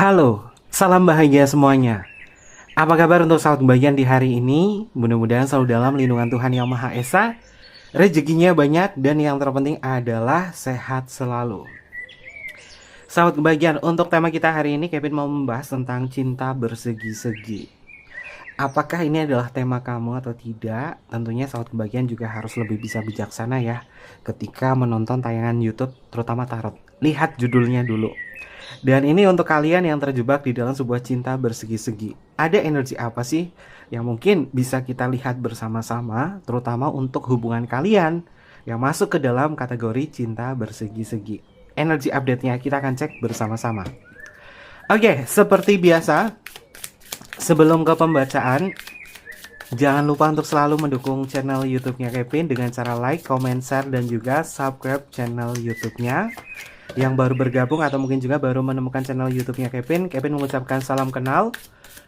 Halo, salam bahagia semuanya. Apa kabar untuk sahabat kebahagiaan di hari ini? Mudah-mudahan selalu dalam lindungan Tuhan Yang Maha Esa, rezekinya banyak, dan yang terpenting adalah sehat selalu. Sahabat kebahagiaan, untuk tema kita hari ini, Kevin mau membahas tentang cinta bersegi-segi. Apakah ini adalah tema kamu atau tidak? Tentunya sahabat kebahagiaan juga harus lebih bisa bijaksana ya ketika menonton tayangan YouTube, terutama tarot. Lihat judulnya dulu. Dan ini untuk kalian yang terjebak di dalam sebuah cinta bersegi-segi. Ada energi apa sih yang mungkin bisa kita lihat bersama-sama, terutama untuk hubungan kalian yang masuk ke dalam kategori cinta bersegi-segi. Energi update-nya kita akan cek bersama-sama. Oke, seperti biasa, sebelum ke pembacaan, jangan lupa untuk selalu mendukung channel YouTube-nya Kevin dengan cara like, comment, share, dan juga subscribe channel YouTube-nya. Yang baru bergabung atau mungkin juga baru menemukan channel YouTube-nya Kevin mengucapkan salam kenal.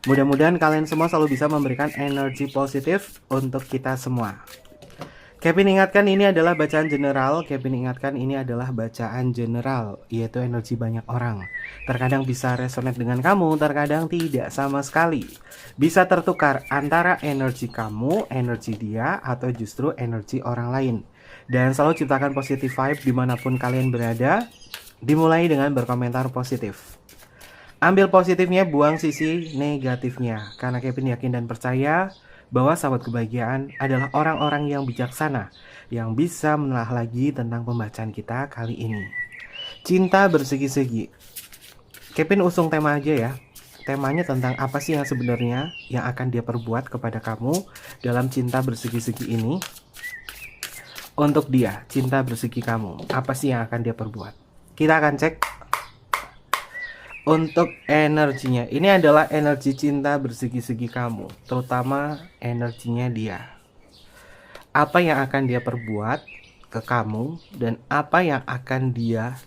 Mudah-mudahan kalian semua selalu bisa memberikan energi positif untuk kita semua. Kevin ingatkan ini adalah bacaan general. Yaitu energi banyak orang. Terkadang bisa resonate dengan kamu, terkadang tidak sama sekali. Bisa tertukar antara energi kamu, energi dia, atau justru energi orang lain. Dan selalu ciptakan positive vibe dimanapun kalian berada. Dimulai dengan berkomentar positif. Ambil positifnya, buang sisi negatifnya. Karena Kevin yakin dan percaya bahwa sahabat kebahagiaan adalah orang-orang yang bijaksana, yang bisa menelaah lagi tentang pembacaan kita kali ini. Cinta bersegi-segi. Kevin usung tema aja ya. Temanya tentang apa sih yang sebenarnya yang akan dia perbuat kepada kamu dalam cinta bersegi-segi ini. Untuk dia, cinta bersegi kamu, apa sih yang akan dia perbuat? Kita akan cek untuk energinya. Ini adalah energi cinta bersegi-segi kamu, terutama energinya dia. Apa yang akan dia perbuat ke kamu dan apa yang akan dia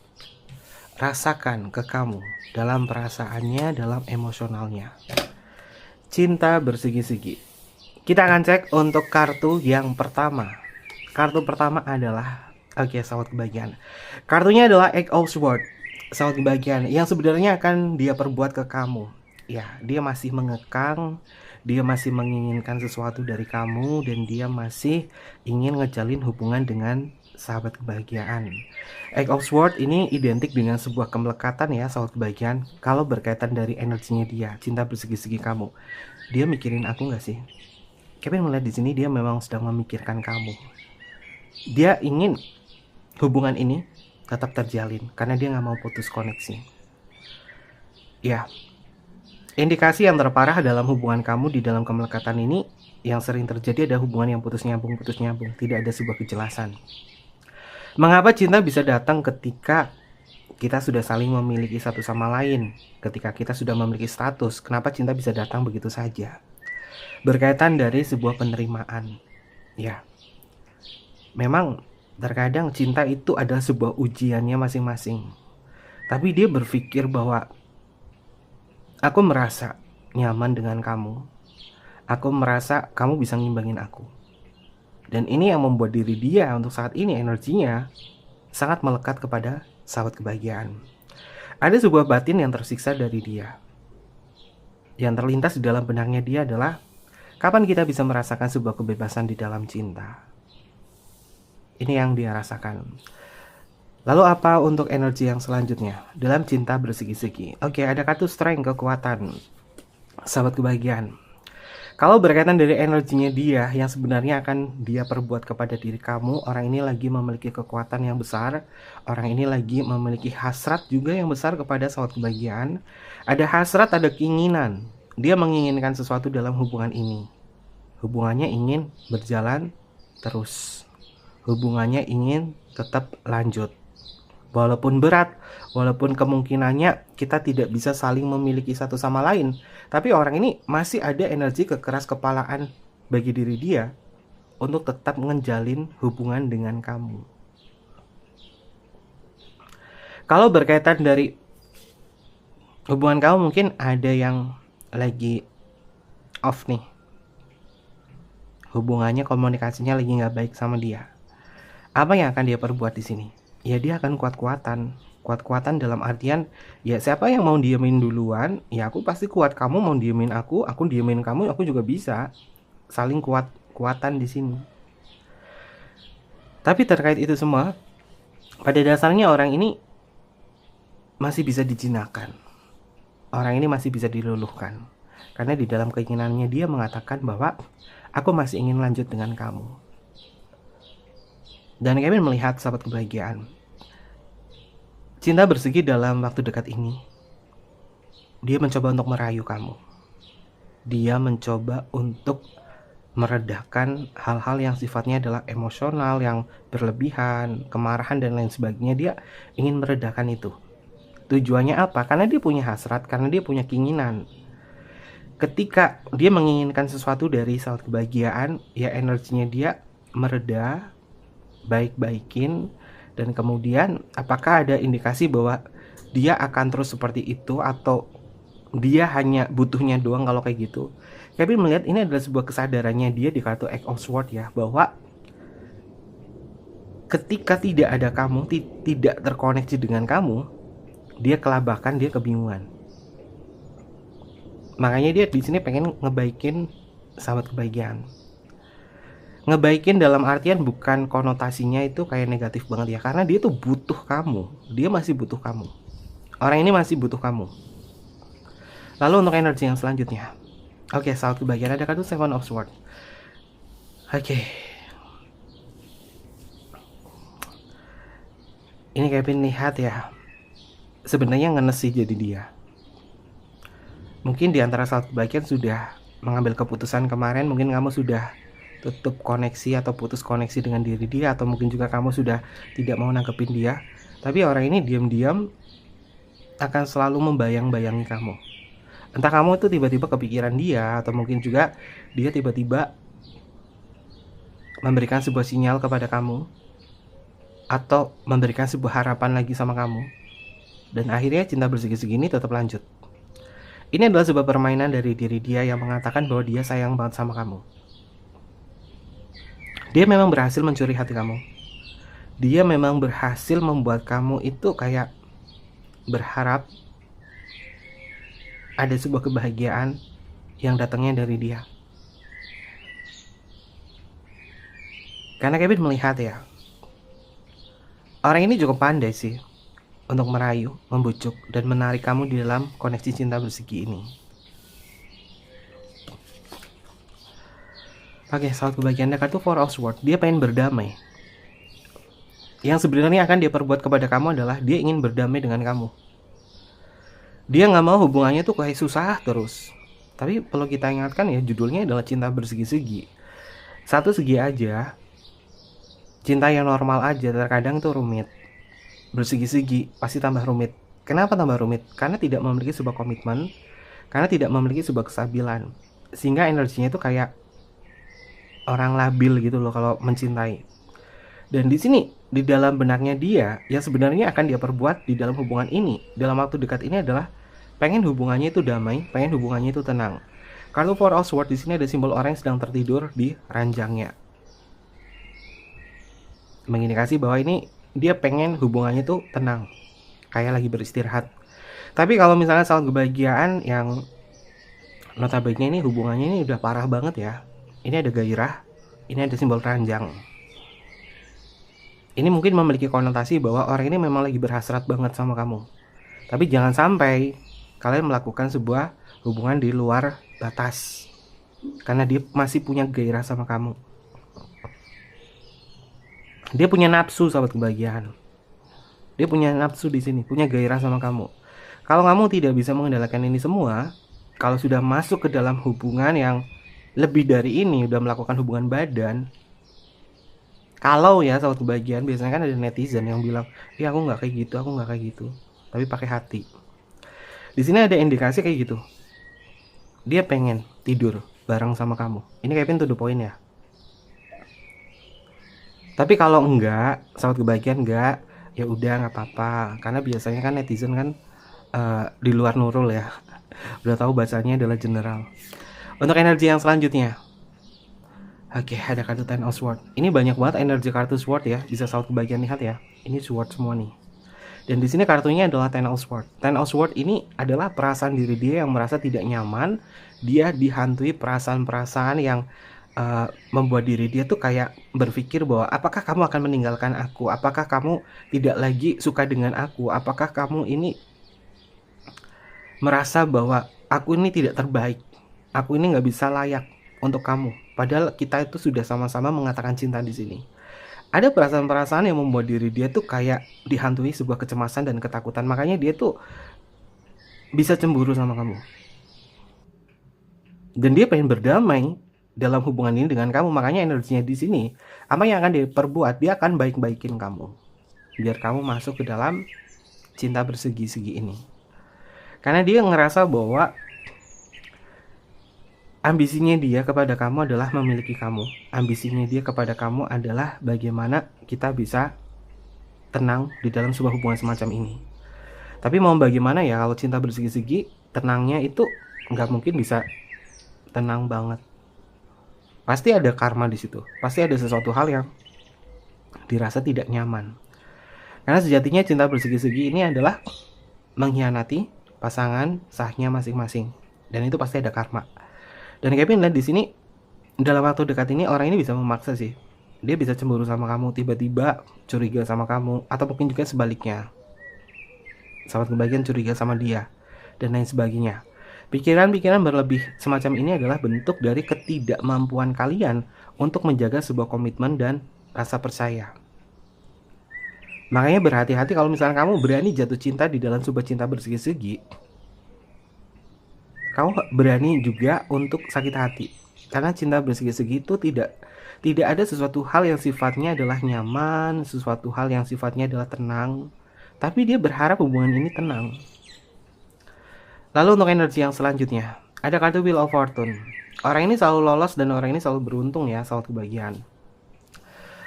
rasakan ke kamu dalam perasaannya, dalam emosionalnya. Cinta bersegi-segi. Kita akan cek untuk kartu yang pertama. Kartu pertama adalah sahabat kebahagiaan. Kartunya adalah Eight of Swords. Sahabat kebahagiaan yang sebenarnya akan dia perbuat ke kamu. Ya, dia masih mengekang, dia masih menginginkan sesuatu dari kamu, dan dia masih ingin ngejalin hubungan dengan sahabat kebahagiaan. Eight of Swords ini identik dengan sebuah kemelekatan ya sahabat kebahagiaan. Kalau berkaitan dari energinya dia, cinta bersegi-segi kamu, dia mikirin aku nggak sih? Kevin melihat di sini dia memang sedang memikirkan kamu. Dia ingin hubungan ini tetap terjalin karena dia nggak mau putus koneksi. Ya, indikasi yang terparah dalam hubungan kamu di dalam kemelekatan ini yang sering terjadi ada hubungan yang putus nyambung, tidak ada sebuah kejelasan. Mengapa cinta bisa datang ketika kita sudah saling memiliki satu sama lain, ketika kita sudah memiliki status? Kenapa cinta bisa datang begitu saja? Berkaitan dari sebuah penerimaan. Ya, memang terkadang cinta itu adalah sebuah ujiannya masing-masing. Tapi dia berpikir bahwa aku merasa nyaman dengan kamu. Aku merasa kamu bisa ngimbangin aku. Dan ini yang membuat diri dia untuk saat ini energinya sangat melekat kepada sahabat kebahagiaan. Ada sebuah batin yang tersiksa dari dia. Yang terlintas di dalam benaknya dia adalah, kapan kita bisa merasakan sebuah kebebasan di dalam cinta? Ini yang dia rasakan. Lalu apa untuk energi yang selanjutnya dalam cinta bersegi-segi? Oke, ada kartu strength, kekuatan. Sahabat kebahagiaan. Kalau berkaitan dari energinya dia yang sebenarnya akan dia perbuat kepada diri kamu, orang ini lagi memiliki kekuatan yang besar. Orang ini lagi memiliki hasrat juga yang besar kepada sahabat kebahagiaan. Ada hasrat, ada keinginan. Dia menginginkan sesuatu dalam hubungan ini. Hubungannya ingin berjalan terus. Hubungannya ingin tetap lanjut. Walaupun berat, walaupun kemungkinannya kita tidak bisa saling memiliki satu sama lain, tapi orang ini masih ada energi kekeras kepalaan bagi diri dia untuk tetap menjalin hubungan dengan kamu. Kalau berkaitan dari hubungan kamu, mungkin ada yang lagi off nih. Hubungannya, komunikasinya lagi nggak baik sama dia. Apa yang akan dia perbuat di sini? Ya dia akan kuat-kuatan kuat-kuatan dalam artian ya siapa yang mau diemin duluan, ya aku pasti kuat. Kamu mau diemin aku diemin kamu, aku juga bisa. Saling kuat-kuatan di sini. Tapi terkait itu semua, pada dasarnya orang ini masih bisa dijinakkan. Orang ini masih bisa diluluhkan. Karena di dalam keinginannya dia mengatakan bahwa aku masih ingin lanjut dengan kamu. Dan Kevin melihat sahabat kebahagiaan, cinta bersegi dalam waktu dekat ini. Dia mencoba untuk merayu kamu. Dia mencoba untuk meredakan hal-hal yang sifatnya adalah emosional, yang berlebihan, kemarahan dan lain sebagainya. Dia ingin meredakan itu. Tujuannya apa? Karena dia punya hasrat, karena dia punya keinginan. Ketika dia menginginkan sesuatu dari sahabat kebahagiaan, ya energinya dia mereda, baik-baikin, dan kemudian apakah ada indikasi bahwa dia akan terus seperti itu atau dia hanya butuhnya doang kalau kayak gitu. Kevin melihat ini adalah sebuah kesadarannya dia di kartu Eight of Swords ya, bahwa ketika tidak ada kamu, tidak terkoneksi dengan kamu, dia kelabakan, dia kebingungan. Makanya dia di sini pengen ngebaikin sahabat kebahagiaan. Ngebaikin dalam artian bukan konotasinya itu kayak negatif banget ya, karena dia tuh butuh kamu. Dia masih butuh kamu. Orang ini masih butuh kamu. Lalu untuk energi yang selanjutnya. Oke, sahabat kebahagiaan, ada kartu Seven of Swords. Oke. Ini Kevin lihat ya. Sebenarnya ngenes sih jadi dia. Mungkin di antara sahabat kebahagiaan sudah mengambil keputusan kemarin, mungkin kamu sudah tutup koneksi atau putus koneksi dengan diri dia, atau mungkin juga kamu sudah tidak mau nanggepin dia. Tapi orang ini diam-diam akan selalu membayang-bayangi kamu. Entah kamu itu tiba-tiba kepikiran dia, atau mungkin juga dia tiba-tiba memberikan sebuah sinyal kepada kamu, atau memberikan sebuah harapan lagi sama kamu. Dan akhirnya cinta bersegi-segi ini tetap lanjut. Ini adalah sebuah permainan dari diri dia yang mengatakan bahwa dia sayang banget sama kamu. Dia memang berhasil mencuri hati kamu. Dia memang berhasil membuat kamu itu kayak berharap ada sebuah kebahagiaan yang datangnya dari dia. Karena Kevin melihat ya, orang ini cukup pandai sih untuk merayu, membujuk, dan menarik kamu di dalam koneksi cinta bersegi ini. Oke, sahabat kebahagiaan, kartu Four of Swords. Dia pengen berdamai. Yang sebenarnya akan dia perbuat kepada kamu adalah dia ingin berdamai dengan kamu. Dia nggak mau hubungannya tuh kayak susah terus. Tapi perlu kita ingatkan ya, judulnya adalah cinta bersegi-segi. Satu segi aja, cinta yang normal aja terkadang tuh rumit. Bersegi-segi pasti tambah rumit. Kenapa tambah rumit? Karena tidak memiliki sebuah komitmen, karena tidak memiliki sebuah kestabilan, sehingga energinya itu kayak orang labil gitu loh kalau mencintai. Dan di sini di dalam benaknya dia yang sebenarnya akan dia perbuat di dalam hubungan ini dalam waktu dekat ini adalah pengen hubungannya itu damai, pengen hubungannya itu tenang. Kalau Four of Swords di sini ada simbol orang yang sedang tertidur di ranjangnya, mengindikasi bahwa ini dia pengen hubungannya tuh tenang, kayak lagi beristirahat. Tapi kalau misalnya saat kebahagiaan yang notabene ini hubungannya ini udah parah banget ya. Ini ada gairah, ini ada simbol ranjang. Ini mungkin memiliki konotasi bahwa orang ini memang lagi berhasrat banget sama kamu. Tapi jangan sampai kalian melakukan sebuah hubungan di luar batas, karena dia masih punya gairah sama kamu. Dia punya nafsu, sahabat kebahagiaan. Dia punya nafsu di sini, punya gairah sama kamu. Kalau kamu tidak bisa mengendalikan ini semua, kalau sudah masuk ke dalam hubungan yang lebih dari ini, udah melakukan hubungan badan, kalau ya sahabat kebahagiaan, biasanya kan ada netizen yang bilang, "Ya aku nggak kayak gitu, aku nggak kayak gitu," tapi pakai hati. Di sini ada indikasi kayak gitu. Dia pengen tidur bareng sama kamu. Ini Kevin to the point ya. Tapi kalau enggak, sahabat kebahagiaan enggak, ya udah nggak apa-apa. Karena biasanya kan netizen kan di luar Nurul ya. Udah tahu bacanya adalah general. Untuk energi yang selanjutnya. Oke, ada kartu Ten of Swords. Ini banyak banget energi kartu Sword ya. Bisa sahabat kebahagiaan lihat ya. Ini Sword semua nih. Dan di sini kartunya adalah Ten of Swords. Ten of Swords ini adalah perasaan diri dia yang merasa tidak nyaman. Dia dihantui perasaan-perasaan yang membuat diri dia tuh kayak berpikir bahwa apakah kamu akan meninggalkan aku? Apakah kamu tidak lagi suka dengan aku? Apakah kamu ini merasa bahwa aku ini tidak terbaik? Aku ini nggak bisa layak untuk kamu. Padahal kita itu sudah sama-sama mengatakan cinta di sini. Ada perasaan-perasaan yang membuat diri dia tuh kayak dihantui sebuah kecemasan dan ketakutan. Makanya dia tuh bisa cemburu sama kamu. Dan dia pengen berdamai dalam hubungan ini dengan kamu. Makanya energinya di sini, apa yang akan dia perbuat, dia akan baik-baikin kamu biar kamu masuk ke dalam cinta bersegi-segi ini. Karena dia ngerasa bahwa ambisinya dia kepada kamu adalah memiliki kamu. Ambisinya dia kepada kamu adalah bagaimana kita bisa tenang di dalam sebuah hubungan semacam ini. Tapi mau bagaimana ya, kalau cinta bersegi-segi, tenangnya itu nggak mungkin bisa tenang banget. Pasti ada karma di situ. Pasti ada sesuatu hal yang dirasa tidak nyaman. Karena sejatinya cinta bersegi-segi ini adalah mengkhianati pasangan sahnya masing-masing. Dan itu pasti ada karma. Dan Kevin lihat di sini, dalam waktu dekat ini orang ini bisa memaksa sih. Dia bisa cemburu sama kamu, tiba-tiba curiga sama kamu, atau mungkin juga sebaliknya. Sahabat kebagian curiga sama dia, dan lain sebagainya. Pikiran-pikiran berlebih semacam ini adalah bentuk dari ketidakmampuan kalian untuk menjaga sebuah komitmen dan rasa percaya. Makanya berhati-hati kalau misalnya kamu berani jatuh cinta di dalam sebuah cinta bersegi-segi. Kamu berani juga untuk sakit hati. Karena cinta bersegi-segi itu tidak ada sesuatu hal yang sifatnya adalah nyaman, sesuatu hal yang sifatnya adalah tenang. Tapi dia berharap hubungan ini tenang. Lalu untuk energi yang selanjutnya, ada kartu Wheel of Fortune. Orang ini selalu lolos dan orang ini selalu beruntung ya, selalu kebahagiaan.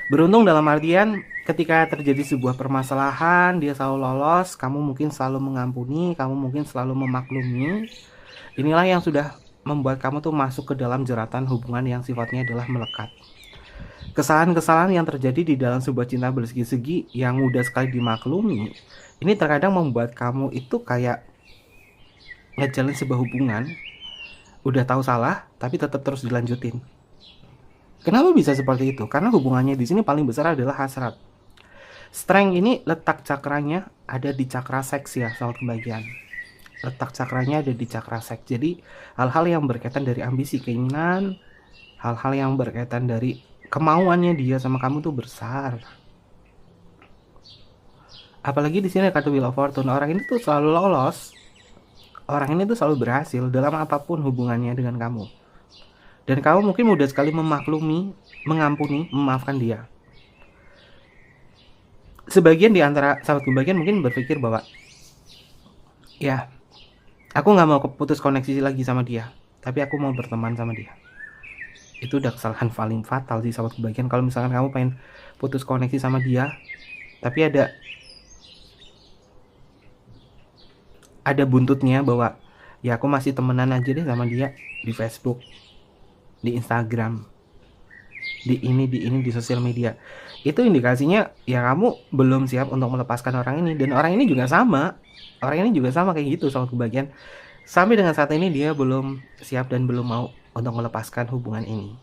Beruntung dalam artian ketika terjadi sebuah permasalahan, dia selalu lolos, kamu mungkin selalu mengampuni, kamu mungkin selalu memaklumi. Inilah yang sudah membuat kamu tuh masuk ke dalam jeratan hubungan yang sifatnya adalah melekat. Kesalahan-kesalahan yang terjadi di dalam sebuah cinta bersegi-segi yang mudah sekali dimaklumi, ini terkadang membuat kamu itu kayak ngejalin sebuah hubungan, udah tahu salah tapi tetap terus dilanjutin. Kenapa bisa seperti itu? Karena hubungannya di sini paling besar adalah hasrat. Strength ini letak cakranya ada di cakra seks ya, soal kebahagiaan. Letak cakranya ada di cakra seks. Jadi hal-hal yang berkaitan dari ambisi, keinginan, hal-hal yang berkaitan dari kemauannya dia sama kamu tuh besar. Apalagi di sini kartu Wheel of Fortune, orang ini tuh selalu lolos. Orang ini tuh selalu berhasil dalam apapun hubungannya dengan kamu. Dan kamu mungkin mudah sekali memaklumi, mengampuni, memaafkan dia. Sebagian di antara sahabat kebahagiaan mungkin berpikir bahwa ya, aku gak mau putus koneksi lagi sama dia, tapi aku mau berteman sama dia. Itu udah kesalahan paling fatal sih sahabat kebahagiaan. Kalau misalkan kamu pengen putus koneksi sama dia, tapi ada buntutnya bahwa ya aku masih temenan aja deh sama dia di Facebook, di Instagram, di ini di sosial media. Itu indikasinya ya kamu belum siap untuk melepaskan orang ini. Dan orang ini juga sama. Orang ini juga sama kayak gitu soal kebahagiaan. Sampai dengan saat ini dia belum siap dan belum mau untuk melepaskan hubungan ini.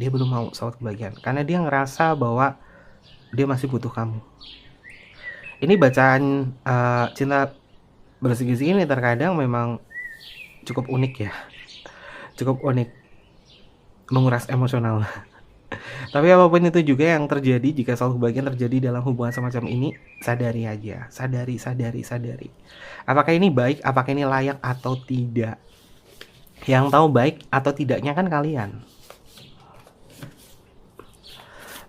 Dia belum mau soal kebahagiaan karena dia ngerasa bahwa dia masih butuh kamu. Ini bacaan cinta bersegi-segi ini terkadang memang cukup unik ya. Cukup unik, menguras emosional. Tapi apapun itu juga yang terjadi, jika soal kebahagiaan terjadi dalam hubungan semacam ini, sadari aja, sadari. Apakah ini baik, apakah ini layak atau tidak? Yang tahu baik atau tidaknya kan kalian.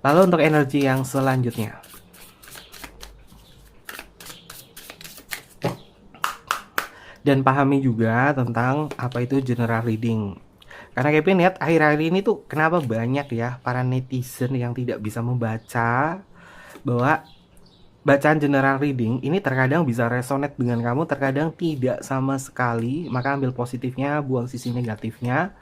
Lalu untuk energi yang selanjutnya, dan pahami juga tentang apa itu general reading. Karena Kevin lihat akhir-akhir ini tuh kenapa banyak ya para netizen yang tidak bisa membaca bahwa bacaan general reading ini terkadang bisa resonate dengan kamu, terkadang tidak sama sekali. Maka ambil positifnya, buang sisi negatifnya.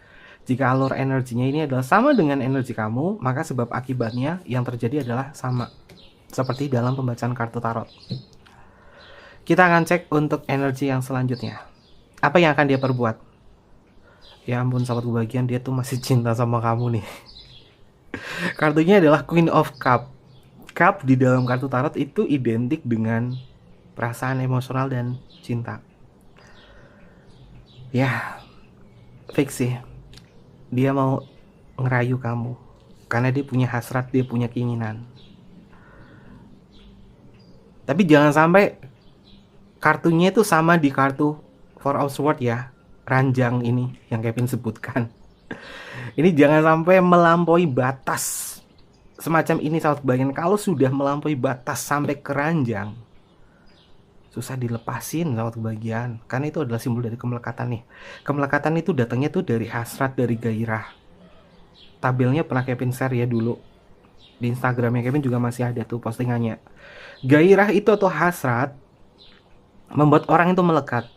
Jika alur energinya ini adalah sama dengan energi kamu, maka sebab akibatnya yang terjadi adalah sama. seperti dalam pembacaan kartu tarot. Kita akan cek untuk energi yang selanjutnya. Apa yang akan dia perbuat? Ya ampun sahabat kebahagiaan, dia tuh masih cinta sama kamu nih. Kartunya adalah Queen of Cup. Cup di dalam kartu tarot itu identik dengan perasaan emosional dan cinta. Ya, fix sih. Dia mau ngerayu kamu karena dia punya hasrat, dia punya keinginan. Tapi jangan sampai kartunya itu sama di kartu Four of Swords ya, ranjang ini yang Kevin sebutkan. Ini jangan sampai melampaui batas semacam ini sahabat kebahagiaan. Kalau sudah melampaui batas sampai ke ranjang, susah dilepasin sahabat kebahagiaan, karena itu adalah simbol dari kemelekatan nih. Kemelekatan itu datangnya tuh dari hasrat, dari gairah. Tabelnya pernah Kevin share ya dulu di Instagramnya Kevin, juga masih ada tuh postingannya. Gairah itu atau hasrat membuat orang itu melekat,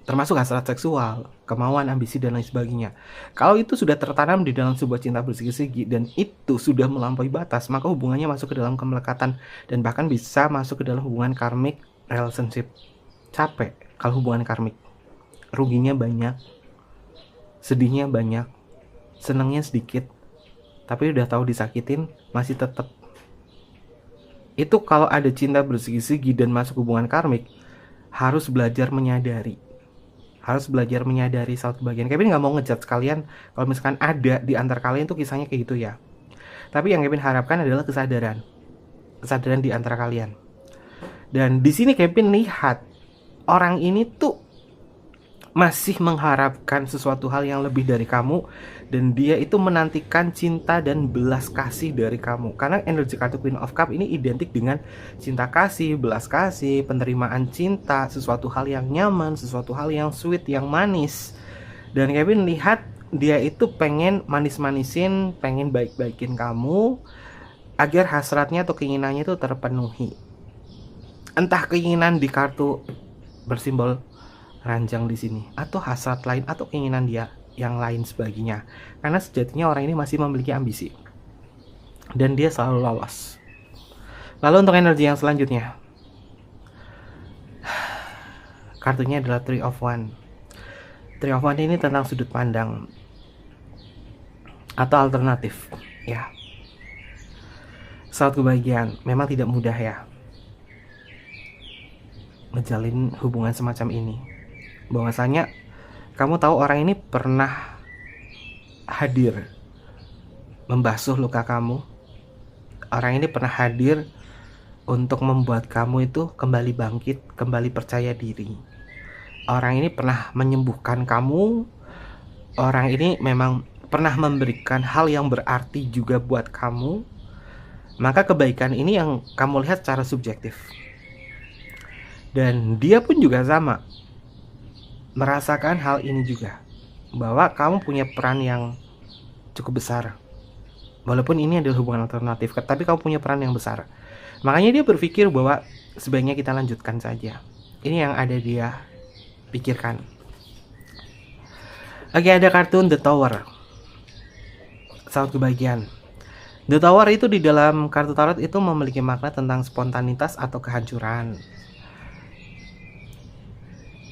termasuk hasrat seksual, kemauan, ambisi, dan lain sebagainya. Kalau itu sudah tertanam di dalam sebuah cinta bersegi-segi dan itu sudah melampaui batas, maka hubungannya masuk ke dalam kemelekatan dan bahkan bisa masuk ke dalam hubungan karmic relationship. Capek kalau hubungan karmic, ruginya banyak, sedihnya banyak, senangnya sedikit, tapi udah tahu disakitin masih tetap. Itu kalau ada cinta bersegi-segi dan masuk hubungan karmik, harus belajar menyadari. Harus belajar menyadari saat kebahagiaan. Kevin nggak mau ngejudge kalian kalau misalkan ada di antara kalian tuh kisahnya kayak gitu ya. Tapi yang Kevin harapkan adalah kesadaran. Kesadaran di antara kalian. Dan di sini Kevin lihat orang ini tuh masih mengharapkan sesuatu hal yang lebih dari kamu, dan dia itu menantikan cinta dan belas kasih dari kamu. Karena energi kartu Queen of Cup ini identik dengan cinta kasih, belas kasih, penerimaan cinta, sesuatu hal yang nyaman, sesuatu hal yang sweet, yang manis. Dan Kevin lihat dia itu pengen manis-manisin, pengen baik-baikin kamu agar hasratnya atau keinginannya itu terpenuhi. Entah keinginan di kartu bersimbol ranjang di sini, atau hasrat lain, atau keinginan dia yang lain sebagainya. Karena sejatinya orang ini masih memiliki ambisi dan dia selalu lolos. Lalu untuk energi yang selanjutnya, kartunya adalah Three of Wands. Three of Wands ini tentang sudut pandang atau alternatif ya. Saat kebahagiaan memang tidak mudah ya menjalin hubungan semacam ini. Bahwasanya kamu tahu orang ini pernah hadir membasuh luka kamu. Orang ini pernah hadir untuk membuat kamu itu kembali bangkit, kembali percaya diri. Orang ini pernah menyembuhkan kamu. Orang ini memang pernah memberikan hal yang berarti juga buat kamu. Maka kebaikan ini yang kamu lihat secara subjektif. Dan dia pun juga sama, merasakan hal ini juga, bahwa kamu punya peran yang cukup besar. Walaupun ini adalah hubungan alternatif, tapi kamu punya peran yang besar. Makanya dia berpikir bahwa sebaiknya kita lanjutkan saja. Ini yang ada dia pikirkan. Oke, ada kartun The Tower. Saat kebahagiaan. The Tower itu di dalam kartu tarot itu memiliki makna tentang spontanitas atau kehancuran.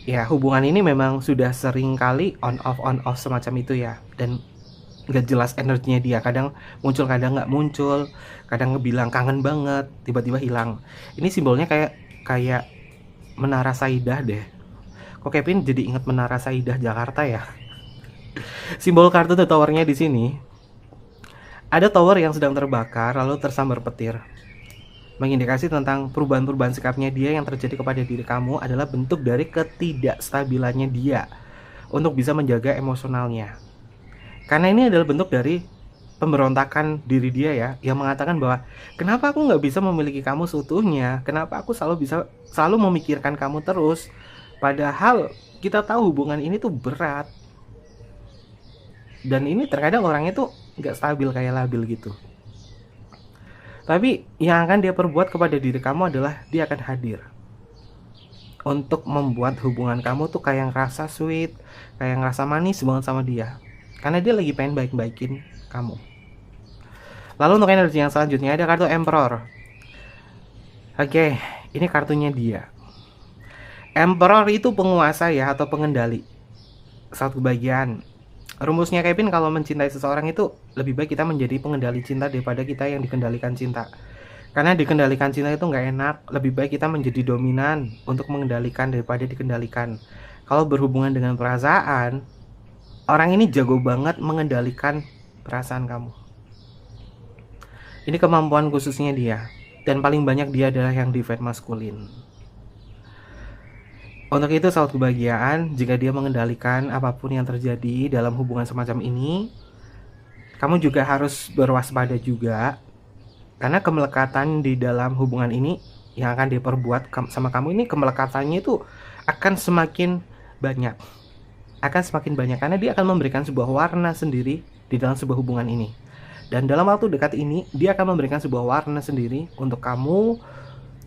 Ya, hubungan ini memang sudah sering kali on off semacam itu ya. Dan gak jelas energinya dia. Kadang muncul, kadang gak muncul. Kadang ngebilang kangen banget, tiba-tiba hilang. Ini simbolnya kayak Menara Saidah deh. Kok Kevin jadi ingat Menara Saidah Jakarta ya? Simbol kartu The Tower-nya di sini. Ada tower yang sedang terbakar lalu tersambar petir. Mengindikasi tentang perubahan-perubahan sikapnya dia yang terjadi kepada diri kamu adalah bentuk dari ketidakstabilannya dia untuk bisa menjaga emosionalnya. Karena ini adalah bentuk dari pemberontakan diri dia ya, yang mengatakan bahwa kenapa aku nggak bisa memiliki kamu seutuhnya, kenapa aku selalu memikirkan kamu terus, padahal kita tahu hubungan ini tuh berat. Dan ini terkadang orangnya tuh nggak stabil, kayak labil gitu. Tapi yang akan dia perbuat kepada diri kamu adalah dia akan hadir untuk membuat hubungan kamu tuh kayak ngerasa sweet, kayak ngerasa manis banget sama dia. Karena dia lagi pengen baik-baikin kamu. Lalu untuk energi yang selanjutnya ada kartu Emperor. Oke, ini kartunya dia. Emperor itu penguasa ya, atau pengendali. Satu bagian. Rumusnya Kevin kalau mencintai seseorang itu lebih baik kita menjadi pengendali cinta daripada kita yang dikendalikan cinta. Karena dikendalikan cinta itu nggak enak. Lebih baik kita menjadi dominan untuk mengendalikan daripada dikendalikan. Kalau berhubungan dengan perasaan, orang ini jago banget mengendalikan perasaan kamu. Ini kemampuan khususnya dia. Dan paling banyak dia adalah yang divine maskulin. Untuk itu sahabat kebahagiaan, jika dia mengendalikan apapun yang terjadi dalam hubungan semacam ini, kamu juga harus berwaspada juga. Karena kemelekatan di dalam hubungan ini yang akan diperbuat sama kamu ini, kemelekatannya itu akan semakin banyak. Akan semakin banyak karena dia akan memberikan sebuah warna sendiri di dalam sebuah hubungan ini. Dan dalam waktu dekat ini, dia akan memberikan sebuah warna sendiri untuk kamu,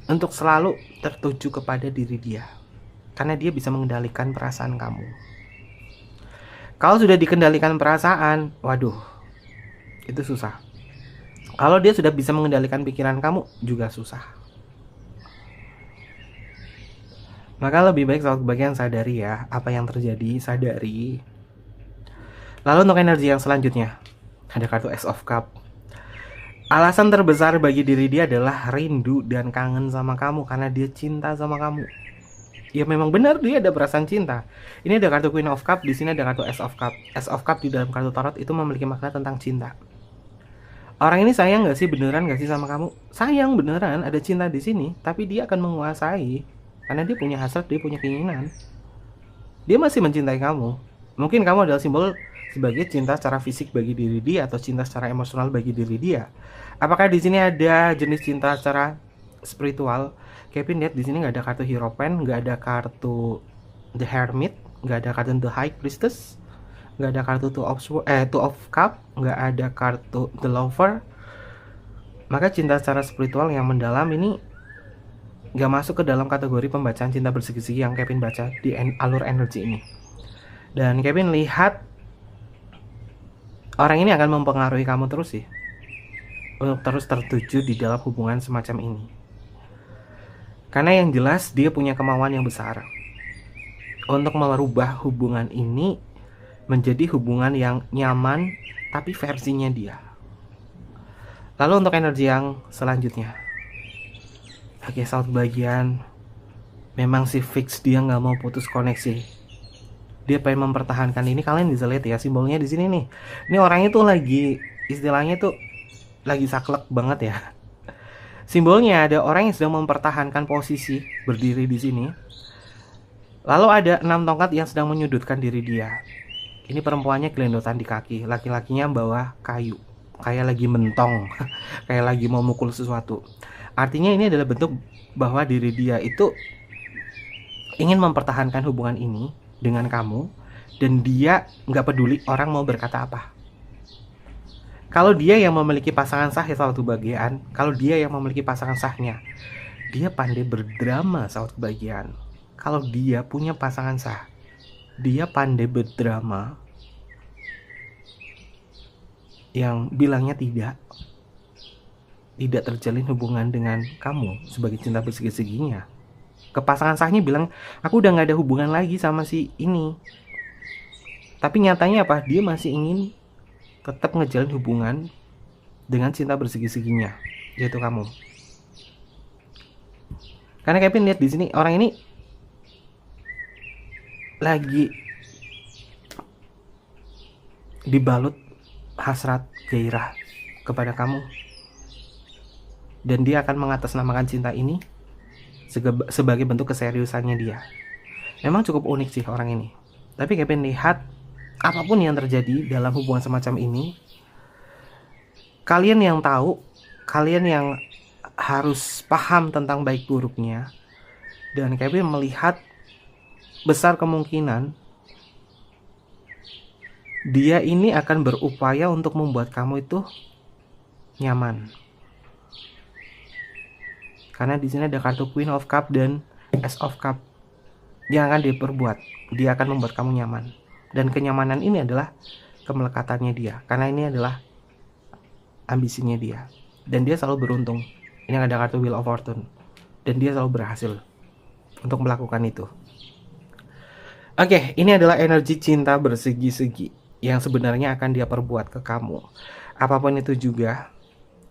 untuk selalu tertuju kepada diri dia. Karena dia bisa mengendalikan perasaan kamu. Kalau sudah dikendalikan perasaan, waduh, itu susah. Kalau dia sudah bisa mengendalikan pikiran kamu, juga susah. Maka lebih baik sahabat kebahagiaan sadari ya, apa yang terjadi, sadari. Lalu untuk energi yang selanjutnya, ada kartu Ace of Cup. Alasan terbesar bagi diri dia adalah rindu dan kangen sama kamu karena dia cinta sama kamu. Ya memang benar dia ada perasaan cinta. Ini ada kartu Queen of Cup, di sini ada kartu Ace of Cup. Ace of Cup di dalam kartu tarot itu memiliki makna tentang cinta. Orang ini sayang nggak sih, beneran nggak sih sama kamu? Sayang beneran, ada cinta di sini, tapi dia akan menguasai karena dia punya hasrat, dia punya keinginan. Dia masih mencintai kamu. Mungkin kamu adalah simbol sebagai cinta secara fisik bagi diri dia atau cinta secara emosional bagi diri dia. Apakah di sini ada jenis cinta secara spiritual? Kevin lihat di sini nggak ada kartu Hierophant, nggak ada kartu The Hermit, nggak ada kartu The High Priestess, nggak ada kartu Two of Cup, nggak ada kartu The Lover. Maka cinta secara spiritual yang mendalam ini nggak masuk ke dalam kategori pembacaan cinta bersegi-segi yang Kevin baca di alur energi ini. Dan Kevin lihat orang ini akan mempengaruhi kamu terus sih, untuk terus tertuju di dalam hubungan semacam ini. Karena yang jelas dia punya kemauan yang besar untuk merubah hubungan ini menjadi hubungan yang nyaman tapi versinya dia. Lalu untuk energi yang selanjutnya, oke sahabat bagian, memang si fix dia nggak mau putus koneksi. Dia pengen mempertahankan ini. Kalian bisa lihat ya simbolnya di sini nih. Ini orangnya tuh lagi, istilahnya tuh lagi saklek banget ya. Simbolnya ada orang yang sedang mempertahankan posisi berdiri di sini. Lalu ada 6 tongkat yang sedang menyudutkan diri dia. Ini perempuannya gelendotan di kaki, laki-lakinya bawa kayu, kayak lagi mentong, kayak lagi mau mukul sesuatu. Artinya ini adalah bentuk bahwa diri dia itu ingin mempertahankan hubungan ini dengan kamu, dan dia nggak peduli orang mau berkata apa. Kalau dia yang memiliki pasangan sah ya sahabat kebahagiaan, kalau dia yang memiliki pasangan sahnya, dia pandai berdrama sahabat kebahagiaan. Kalau dia punya pasangan sah, dia pandai berdrama yang bilangnya tidak terjalin hubungan dengan kamu sebagai cinta bersegi-seginya. Ke pasangan sahnya bilang, aku udah gak ada hubungan lagi sama si ini. Tapi nyatanya apa? Dia masih ingin tetap ngejalin hubungan dengan cinta bersegi-seginya, yaitu kamu. Karena Kevin lihat di sini orang ini lagi dibalut hasrat gairah kepada kamu, dan dia akan mengatasnamakan cinta ini sebagai bentuk keseriusannya dia. Memang cukup unik sih orang ini. Tapi Kevin lihat apapun yang terjadi dalam hubungan semacam ini, kalian yang tahu, kalian yang harus paham tentang baik buruknya. Dan Kevin melihat besar kemungkinan dia ini akan berupaya untuk membuat kamu itu nyaman. Karena di sini ada kartu Queen of Cup dan Ace of Cup yang akan diperbuat. Dia akan membuat kamu nyaman. Dan kenyamanan ini adalah kemelekatannya dia. Karena ini adalah ambisinya dia. Dan dia selalu beruntung. Ini ada kartu Wheel of Fortune. Dan dia selalu berhasil untuk melakukan itu. Oke, ini adalah energi cinta bersegi-segi yang sebenarnya akan dia perbuat ke kamu. Apapun itu juga,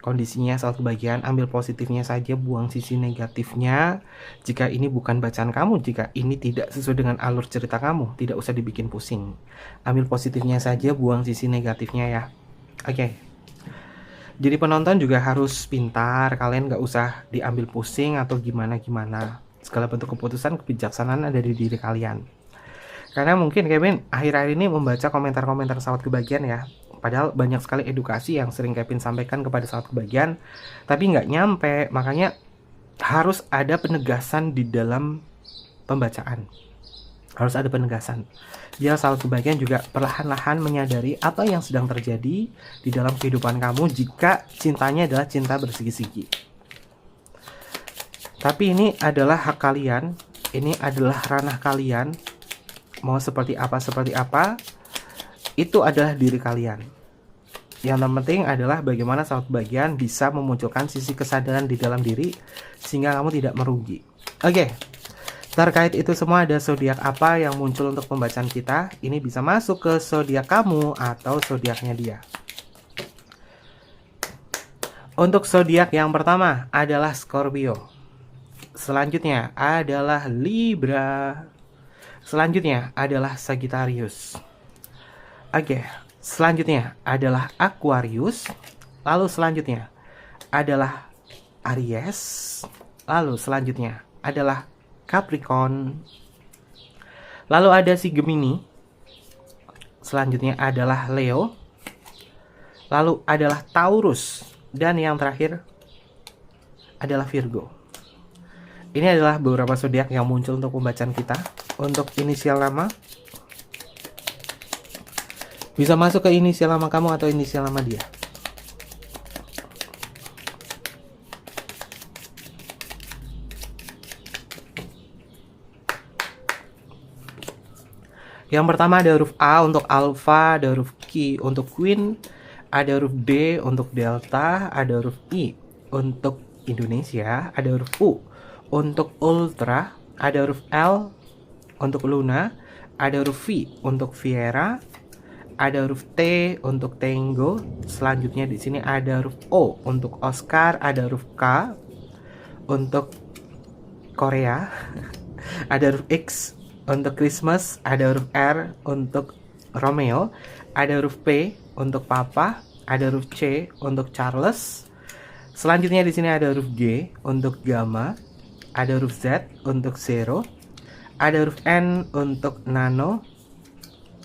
kondisinya soal kebahagiaan, ambil positifnya saja, buang sisi negatifnya. Jika ini bukan bacaan kamu, jika ini tidak sesuai dengan alur cerita kamu, tidak usah dibikin pusing. Ambil positifnya saja, buang sisi negatifnya ya. Oke. Jadi penonton juga harus pintar, kalian gak usah diambil pusing atau gimana-gimana. Segala bentuk keputusan, kebijaksanaan ada di diri kalian. Karena mungkin Kevin akhir-akhir ini membaca komentar-komentar sahabat kebahagiaan ya. Padahal banyak sekali edukasi yang sering Kevin sampaikan kepada sahabat kebahagiaan, tapi nggak nyampe. Makanya harus ada penegasan di dalam pembacaan. Harus ada penegasan. Biar sahabat kebahagiaan juga perlahan-lahan menyadari apa yang sedang terjadi di dalam kehidupan kamu jika cintanya adalah cinta bersegi-segi. Tapi ini adalah hak kalian, ini adalah ranah kalian. Mau seperti apa, itu adalah diri kalian. Yang terpenting adalah bagaimana sahabat kebahagiaan bisa memunculkan sisi kesadaran di dalam diri sehingga kamu tidak merugi. Oke. Terkait itu semua, ada zodiak apa yang muncul untuk pembacaan kita? Ini bisa masuk ke zodiak kamu atau zodiaknya dia. Untuk zodiak yang pertama adalah Scorpio. Selanjutnya adalah Libra. Selanjutnya adalah Sagittarius. Oke, selanjutnya adalah Aquarius. Lalu selanjutnya adalah Aries. Lalu selanjutnya adalah Capricorn. Lalu ada si Gemini. Selanjutnya adalah Leo. Lalu adalah Taurus. Dan yang terakhir adalah Virgo. Ini adalah beberapa zodiak yang muncul untuk pembacaan kita. Untuk inisial nama, bisa masuk ke inisial nama kamu atau inisial nama dia. Yang pertama ada huruf A untuk Alpha, ada huruf Q untuk Queen, ada huruf D untuk Delta, ada huruf I untuk Indonesia, ada huruf U untuk Ultra, ada huruf L untuk Luna, ada huruf V untuk Viera, ada huruf T untuk Tango. Selanjutnya di sini ada huruf O untuk Oscar, ada huruf K untuk Korea, ada huruf X untuk Christmas, ada huruf R untuk Romeo, ada huruf P untuk Papa, ada huruf C untuk Charles. Selanjutnya di sini ada huruf G untuk Gamma, ada huruf Z untuk Zero, ada huruf N untuk Nano,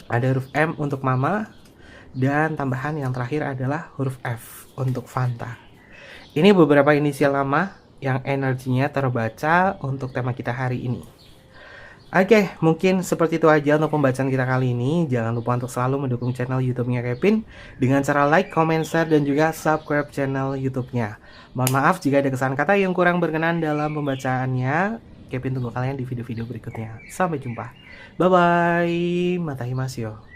ada huruf M untuk Mama, dan tambahan yang terakhir adalah huruf F untuk Fanta. Ini beberapa inisial nama yang energinya terbaca untuk tema kita hari ini. Oke, mungkin seperti itu aja untuk pembacaan kita kali ini. Jangan lupa untuk selalu mendukung channel YouTube-nya Kevin dengan cara like, comment, share, dan juga subscribe channel YouTube-nya. Mohon maaf jika ada kesalahan kata yang kurang berkenan dalam pembacaannya. Kevin tunggu kalian di video-video berikutnya. Sampai jumpa. Bye-bye. Matahimasyo.